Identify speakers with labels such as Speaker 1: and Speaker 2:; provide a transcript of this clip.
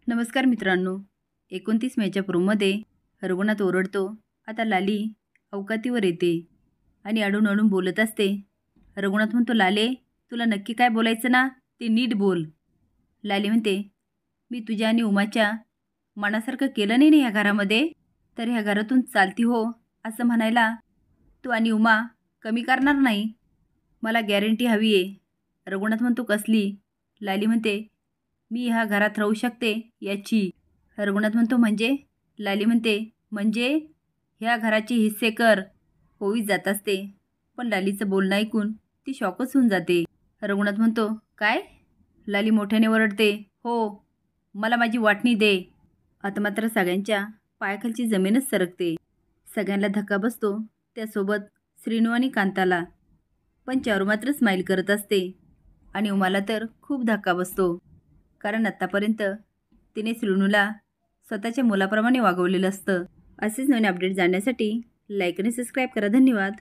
Speaker 1: नमस्कार मित्रांनो, 29 मेच्या प्रोमध्ये रघुनाथ ओरडतो, आता लाली अवकातीवर येते आणि अडून अडून बोलत असते. रघुनाथ म्हणतो, लाले तुला नक्की काय बोलायचं ना, ते नीट बोल. लाली म्हणते, मी तुझ्या आणि उमाच्या मनासारखं केलं नाही ना ह्या घरामध्ये, तर ह्या घरातून चालती हो असं म्हणायला तू आणि उमा कमी करणार नाही. मला गॅरंटी हवी आहे. रघुनाथ म्हणतो, कसली? लाली म्हणते, मी ह्या घरात राहू शकते याची. रघुनाथ म्हणतो, म्हणजे? लाली म्हणते, म्हणजे ह्या घराचे हिस्से कर. होई जात असते, पण लालीचं बोलणं ऐकून ती शॉकच होऊन जाते. रघुनाथ म्हणतो, काय? लाली मोठ्याने ओरडते, हो, मला माझी वाटणी दे. आता मात्र सगळ्यांच्या पायाखालची जमीनच सरकते. सगळ्यांना धक्का बसतो, त्यासोबत श्रीनू आणि कांताला. पण चारू मात्र स्माईल करत असते आणि उमाला तर खूप धक्का बसतो, कारण आत्तापर्यंत तिने श्रीनूला स्वतःच्या मुलाप्रमाणे वागवलेलं असतं. असेच नवीन अपडेट जाण्यासाठी लाईक आणि सबस्क्राईब करा. धन्यवाद.